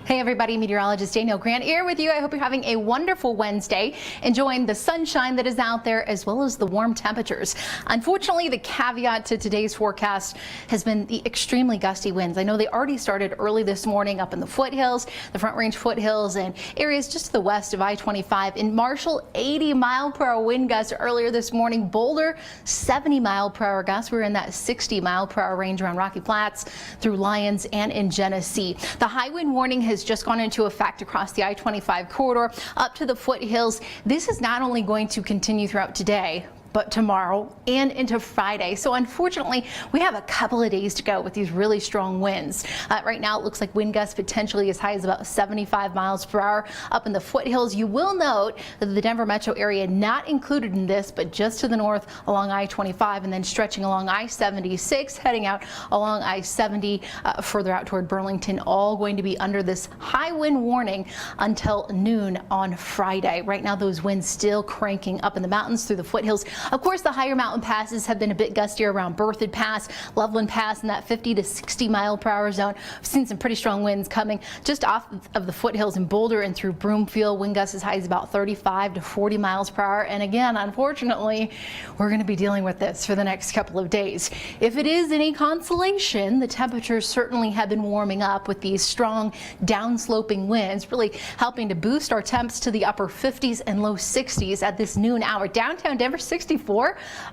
Hey everybody, Meteorologist Danielle Grant here with you. I hope you're having a wonderful Wednesday, enjoying the sunshine that is out there as well as the warm temperatures. Unfortunately, the caveat to today's forecast has been the extremely gusty winds. I know they already started early this morning up in the foothills, the Front Range foothills, and areas just to the west of I-25. In Marshall, 80-mile-per-hour wind gusts earlier this morning. Boulder, 70-mile-per-hour gusts. We're in that 60-mile-per-hour range around Rocky Flats through Lyons and in Genesee. The high wind warning has just gone into effect across the I-25 corridor up to the foothills. This is not only going to continue throughout today, but tomorrow and into Friday. So unfortunately, we have a couple of days to go with these really strong winds. Right now, it looks like wind gusts potentially as high as about 75 miles per hour up in the foothills. You will note that the Denver metro area not included in this, but just to the north along I-25 and then stretching along I-76, heading out along I-70 further out toward Burlington, all going to be under this high wind warning until noon on Friday. Right now, those winds still cranking up in the mountains through the foothills. Of course, the higher mountain passes have been a bit gustier around Berthoud Pass, Loveland Pass in that 50 to 60 mile per hour zone. We've seen some pretty strong winds coming just off of the foothills in Boulder and through Broomfield. Wind gusts as high as about 35 to 40 miles per hour. And again, unfortunately, we're going to be dealing with this for the next couple of days. If it is any consolation, the temperatures certainly have been warming up with these strong downsloping winds, really helping to boost our temps to the upper 50s and low 60s at this noon hour. Downtown Denver, 64.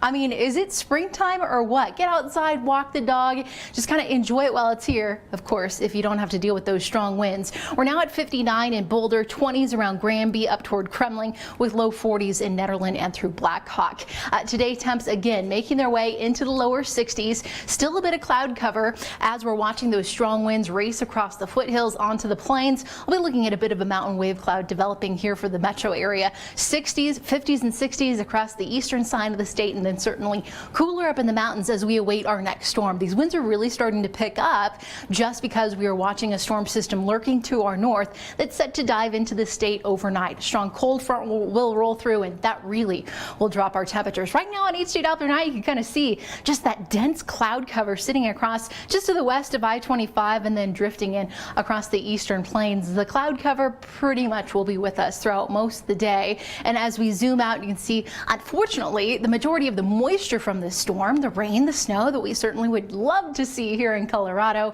I mean, is it springtime or what? Get outside, walk the dog, just kind of enjoy it while it's here. Of course, if you don't have to deal with those strong winds. We're now at 59 in Boulder, 20s around Granby up toward Kremling, with low 40s in Netherland and through Black Hawk. Today, temps again making their way into the lower 60s. Still a bit of cloud cover as we're watching those strong winds race across the foothills onto the plains. We'll be looking at a bit of a mountain wave cloud developing here for the metro area. 60s, 50s and 60s across the eastern side of the state, and then certainly cooler up in the mountains as we await our next storm. These winds are really starting to pick up just because we are watching a storm system lurking to our north that's set to dive into the state overnight. A strong cold front will roll through, and that really will drop our temperatures. Right now on 8th Street out there night, you can kind of see just that dense cloud cover sitting across just to the west of I-25 and then drifting in across the eastern plains. The cloud cover pretty much will be with us throughout most of the day, and as we zoom out, you can see, unfortunately, the majority of the moisture from this storm, the rain, the snow that we certainly would love to see here in Colorado,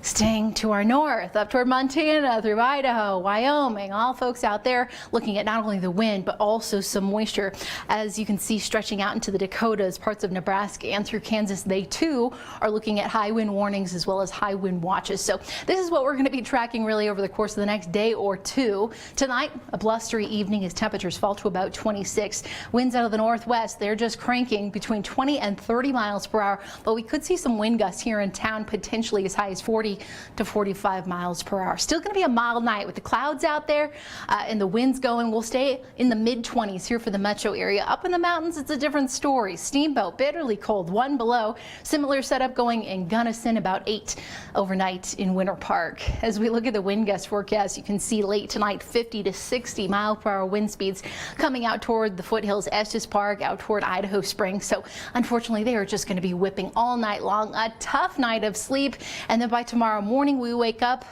staying to our north, up toward Montana, through Idaho, Wyoming, all folks out there looking at not only the wind, but also some moisture. As you can see, stretching out into the Dakotas, parts of Nebraska, and through Kansas, they too are looking at high wind warnings as well as high wind watches. So this is what we're going to be tracking really over the course of the next day or two. Tonight, a blustery evening as temperatures fall to about 26. Winds out of the northwest, they're just cranking between 20 and 30 miles per hour, but we could see some wind gusts here in town, potentially as high as 40 to 45 miles per hour. Still going to be a mild night with the clouds out there and the winds going. We'll stay in the mid-20s here for the metro area. Up in the mountains, it's a different story. Steamboat, bitterly cold, 1 below. Similar setup going in Gunnison, about 8 overnight in Winter Park. As we look at the wind gust forecast, you can see late tonight 50 to 60 mile per hour wind speeds coming out toward the foothills, Estes Park, out toward Idaho Springs. So unfortunately, they are just going to be whipping all night long. A tough night of sleep, and then by tomorrow morning we wake up,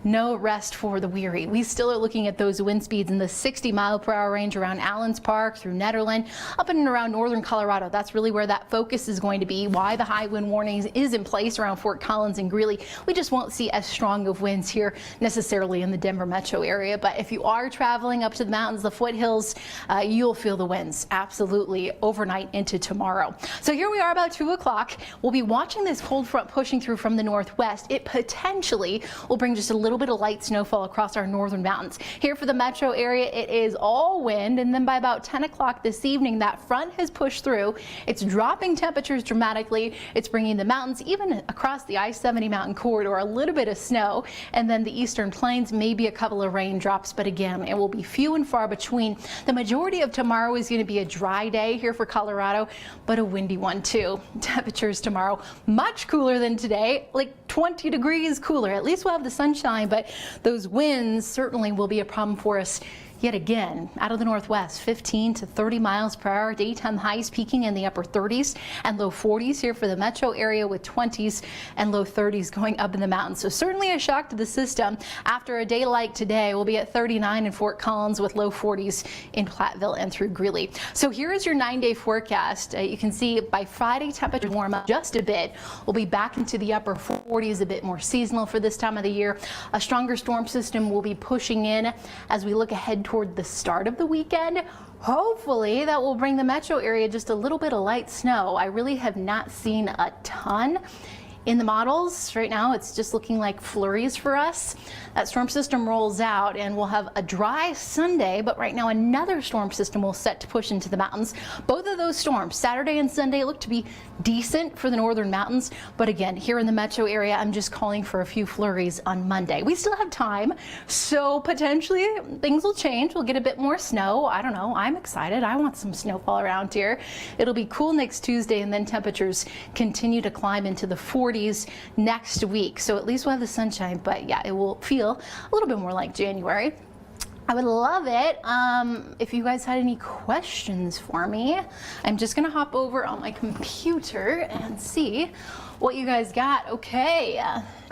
no rest for the weary. We still are looking at those wind speeds in the 60 mile per hour range around Allens Park, through Netherland, up in and around northern Colorado. That's really where that focus is going to be, why the high wind warnings is in place around Fort Collins and Greeley. We just won't see as strong of winds here necessarily in the Denver metro area. But if you are traveling up to the mountains, the foothills, you'll feel the winds absolutely overnight into tomorrow. So here we are about 2 o'clock. We'll be watching this cold front pushing through from the northwest. It potentially will bring just a little bit of light snowfall across our northern mountains. Here for the metro area, it is all wind, and then by about 10 o'clock this evening, that front has pushed through. It's dropping temperatures dramatically. It's bringing the mountains, even across the I-70 mountain corridor, a little bit of snow, and then the eastern plains, maybe a couple of raindrops, but again, it will be few and far between. The majority of tomorrow is going to be a dry day here for Colorado, but a windy one too. Temperatures tomorrow much cooler than today, like 20 degrees cooler. At least we'll have the sunshine, but those winds certainly will be a problem for us Yet again, out of the northwest, 15 to 30 miles per hour, daytime highs peaking in the upper 30s and low 40s here for the metro area, with 20s and low 30s going up in the mountains. So certainly a shock to the system. After a day like today, we'll be at 39 in Fort Collins with low 40s in Platteville and through Greeley. So here is your 9-day forecast. You can see by Friday, temperatures warm up just a bit. We'll be back into the upper 40s, a bit more seasonal for this time of the year. A stronger storm system will be pushing in as we look ahead toward the start of the weekend. Hopefully that will bring the metro area just a little bit of light snow. I really have not seen a ton in the models. Right now it's just looking like flurries for us. That storm system rolls out and we'll have a dry Sunday, but right now another storm system will set to push into the mountains. Both of those storms, Saturday and Sunday, look to be decent for the northern mountains, but again, here in the metro area, I'm just calling for a few flurries on Monday. We still have time, so potentially things will change. We'll get a bit more snow. I don't know, I'm excited. I want some snowfall around here. It'll be cool next Tuesday, and then temperatures continue to climb into the 40s next week. So at least we'll have the sunshine, but yeah, it will feel a little bit more like January. I would love it if you guys had any questions for me. I'm just gonna hop over on my computer and see what you guys got. Okay,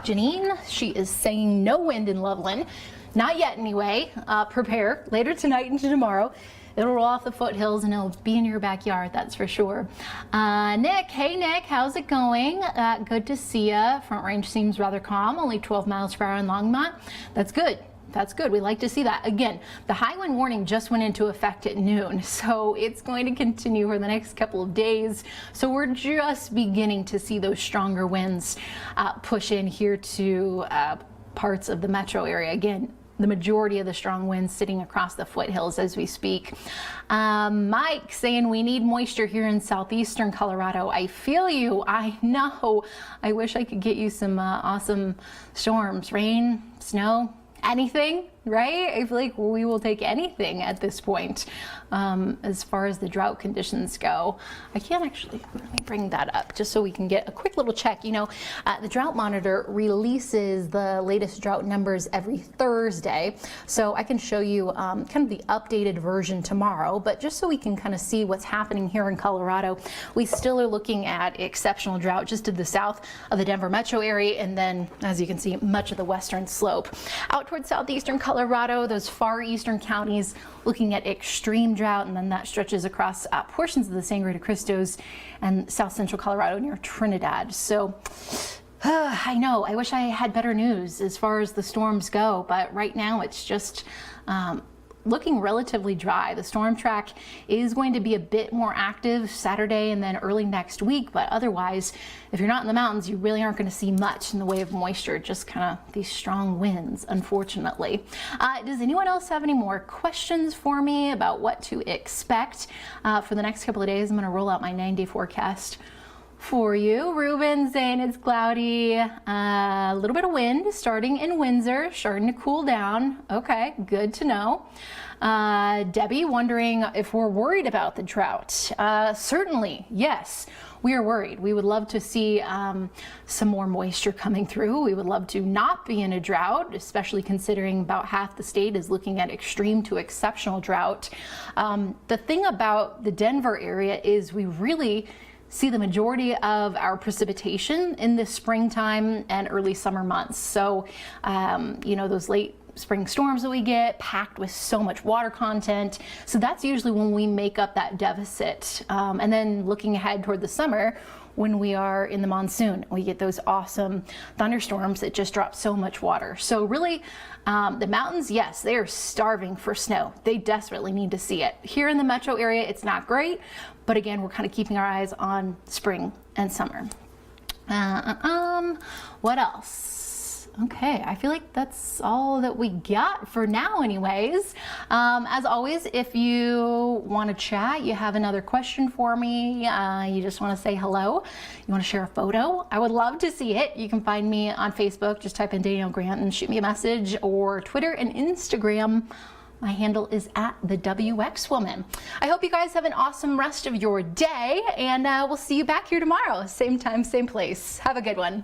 Janine, she is saying no wind in Loveland. Not yet anyway. Prepare later tonight into tomorrow. It'll roll off the foothills and it'll be in your backyard, that's for sure. Nick, hey Nick, how's it going? Good to see ya. Front Range seems rather calm, only 12 miles per hour in Longmont. That's good. That's good. We like to see that. Again, the high wind warning just went into effect at noon, so it's going to continue for the next couple of days. So we're just beginning to see those stronger winds push in here to parts of the metro area. Again, the majority of the strong winds sitting across the foothills as we speak. Mike saying we need moisture here in southeastern Colorado. I feel you. I know. I wish I could get you some awesome storms, rain, snow, anything, right? I feel like we will take anything at this point as far as the drought conditions go. I can't actually, let me bring that up just so we can get a quick little check. You know, the drought monitor releases the latest drought numbers every Thursday, so I can show you kind of the updated version tomorrow, but just so we can kind of see what's happening here in Colorado, we still are looking at exceptional drought just to the south of the Denver metro area, and then, as you can see, much of the western slope. Out towards southeastern Colorado, those far eastern counties looking at extreme drought, and then that stretches across portions of the San Grito Cristos and south central Colorado near Trinidad. So I know, I wish I had better news as far as the storms go, but right now it's just looking relatively dry. The storm track is going to be a bit more active Saturday and then early next week, but otherwise, if you're not in the mountains, you really aren't going to see much in the way of moisture, just kind of these strong winds, unfortunately. Does anyone else have any more questions for me about what to expect for the next couple of days? I'm going to roll out my 9-day forecast for you. Ruben saying it's cloudy, a little bit of wind starting in Windsor, starting to cool down. Okay, good to know. Debbie wondering if we're worried about the drought. Certainly, yes, we are worried. We would love to see some more moisture coming through. We would love to not be in a drought, especially considering about half the state is looking at extreme to exceptional drought. The thing about the Denver area is we really see the majority of our precipitation in the springtime and early summer months. So, you know, those late spring storms that we get packed with so much water content. So that's usually when we make up that deficit. And then looking ahead toward the summer, when we are in the monsoon, we get those awesome thunderstorms that just drop so much water. So really, the mountains, yes, they are starving for snow. They desperately need to see it. Here in the metro area, it's not great, but again, we're kind of keeping our eyes on spring and summer. What else? Okay, I feel like that's all that we got for now anyways. As always, if you want to chat, you have another question for me, you just want to say hello, you want to share a photo, I would love to see it. You can find me on Facebook, just type in Danielle Grant and shoot me a message, or Twitter and Instagram. My handle is @TheWXWoman. I hope you guys have an awesome rest of your day, and we'll see you back here tomorrow. Same time, same place. Have a good one.